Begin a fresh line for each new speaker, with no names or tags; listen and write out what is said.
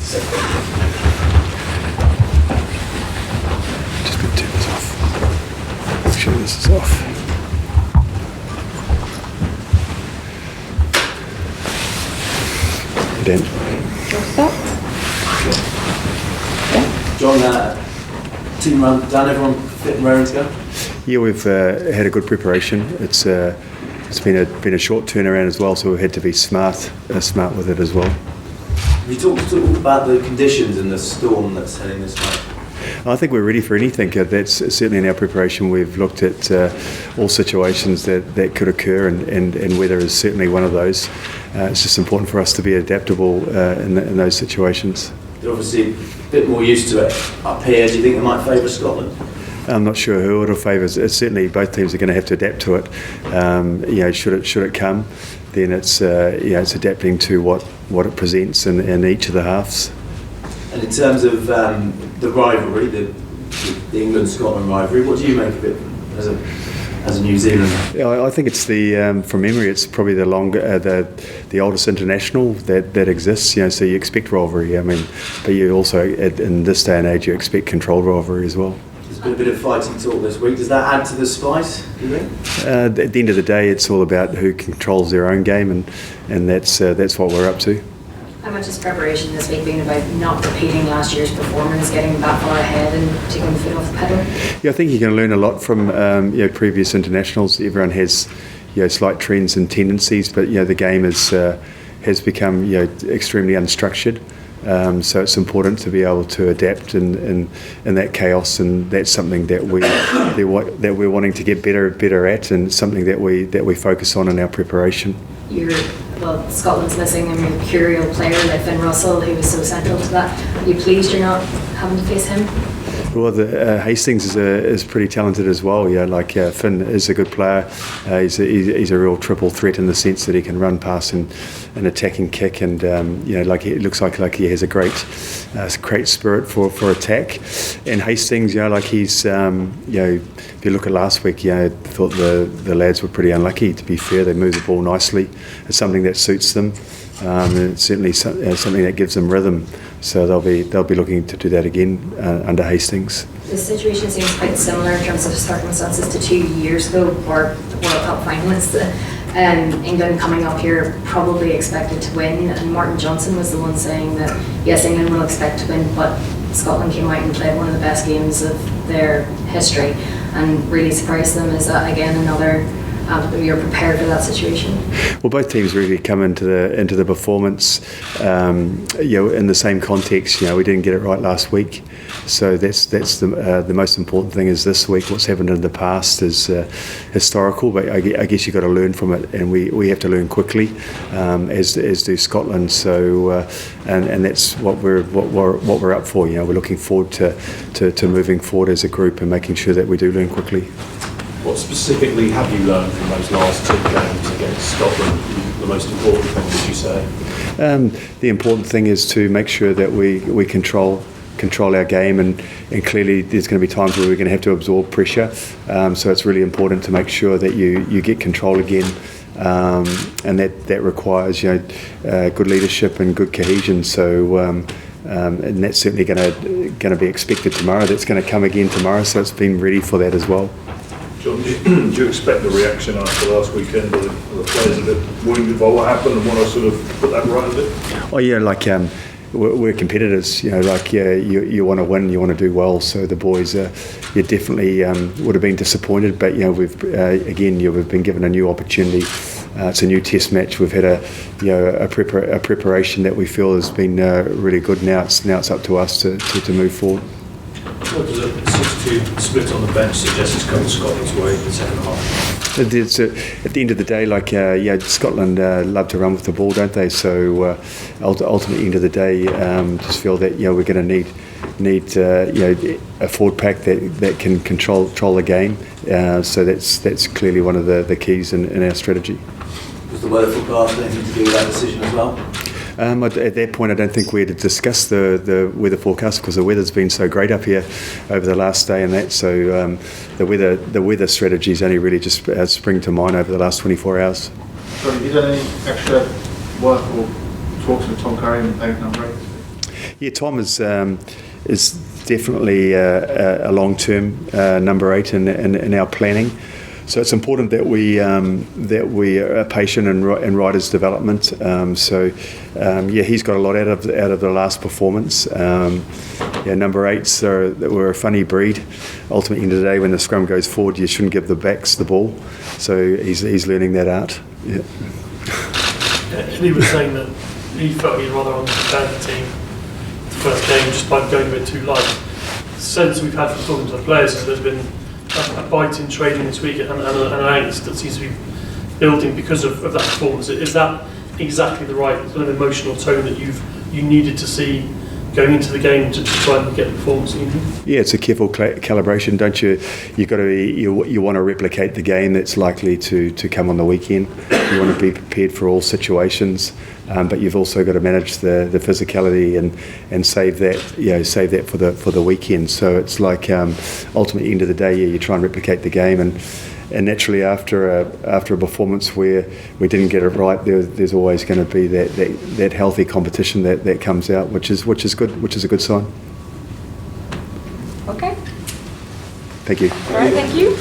Just going to turn this off. Make sure this is off. Dan.
John, team run done, everyone fit and raring to go?
Yeah, we've had a good preparation. It's been a short turnaround as well, so we've had to be smart with it as well.
Have you talked about the conditions and the storm that's heading this way?
I think we're ready for anything. That's certainly in our preparation. We've looked at all situations that could occur, and weather is certainly one of those. It's just important for us to be adaptable in those situations.
You're obviously a bit more used to it up here. Do you think it might favour Scotland?
I'm not sure who it'll favour. Certainly, both teams are going to have to adapt to it. Should it come, then it's adapting to what it presents in each of the halves. And
in terms of the rivalry, the England-Scotland rivalry, what do you make of it as a New Zealander?
Yeah, I think it's from memory, it's probably the oldest international that exists. So you expect rivalry. But you also in this day and age you expect controlled rivalry as well.
There's been a bit of fighting talk this week. Does that add to the spice, do you think?
At the end of the day, it's all about who controls their own game, and that's what we're up to.
How much has preparation this week been about not repeating last year's performance, getting that far ahead and taking the foot off the pedal? Yeah,
I think you can learn a lot from previous internationals. Everyone has slight trends and tendencies, but the game has become extremely unstructured. So it's important to be able to adapt in that chaos, and that's something that we're wanting to get better at, and something that we focus on in our preparation.
Scotland's missing a mercurial player like Finn Russell, who was so central to that. Are you pleased you're not having to face him?
Well, Hastings is pretty talented as well. Finn is a good player. He's a real triple threat in the sense that he can run, pass, and an attacking kick, and it looks like he has a great spirit for attack. And Hastings, he's if you look at last week, I thought the lads were pretty unlucky. To be fair, they moved the ball nicely. It's something that suits them. And it's certainly something that gives them rhythm. So they'll be looking to do that again under Hastings.
The situation seems quite similar in terms of circumstances to 2 years ago, or the World Cup finalists. England coming up here probably expected to win, and Martin Johnson was the one saying that yes, England will expect to win, but Scotland came out and played one of the best games of their history and really surprised them. Is that again another? You're prepared for that situation? Well,
both teams really come into the performance, in the same context. We didn't get it right last week, so that's the most important thing is this week. What's happened in the past is historical, but I guess you've got to learn from it, and we have to learn quickly, as do Scotland. So, and that's what we're up for. We're looking forward to moving forward as a group and making sure that we do learn quickly.
What specifically have you learned from those last 2 games against Scotland? The most important thing, would you say?
The important thing is to make sure that we control our game, and clearly there's going to be times where we're going to have to absorb pressure. So it's really important to make sure that you get control again, and that requires good leadership and good cohesion. So. And that's certainly going to be expected tomorrow. That's going to come again tomorrow. So it's been ready for that as well.
John, do you expect the reaction after last weekend? Are the players a bit wounded by what happened and want to sort of put that right a bit?
Oh yeah, we're competitors. You want to win, you want to do well. So the boys, you definitely would have been disappointed, but we've been given a new opportunity. It's a new test match. We've had a preparation that we feel has been really good. Now it's up to us to move forward.
What does a 6-2 split on the bench suggest it's going Scotland's way in the second half?
At the end of the day, Scotland love to run with the ball, don't they? So ultimately, end of the day, just feel that we're going to need a forward pack that can control the game. So that's clearly one of the keys in our strategy.
Was the weather forecast anything to do with that decision as well?
At that point, I don't think we had discussed the weather forecast because the weather's been so great up here over the last day and that. So the weather strategies only really just spring to mind over the last 24 hours.
So have you done any extra work or talks with Tom Curry and David Numbray?
Yeah, Tom is definitely a long-term number 8 in our planning. So it's important that we are patient in Ryder's development. He's got a lot out of the last performance. Number 8s were a funny breed. Ultimately, in the day, when the scrum goes forward, you shouldn't give the backs the ball. So he's learning that out. Yeah.
He was saying that he felt he'd rather understand the team the first game just by going a bit too light. The sense we've had from talking to the players is there's been a bite in training this week and an angst that seems to be building because of that performance. Is that exactly the right sort of emotional tone that you needed to see going into the game to try and get the performance you need? Yeah,
it's a careful calibration, don't you? You want to replicate the game that's likely to come on the weekend. You want to be prepared for all situations, but you've also got to manage the physicality and save that for the weekend. So it's like ultimately end of the day, you try and replicate the game, and naturally after a performance where we didn't get it right, there's always going to be that healthy competition that comes out, which is good, which is a good sign.
Okay.
Thank you.
All right, thank you.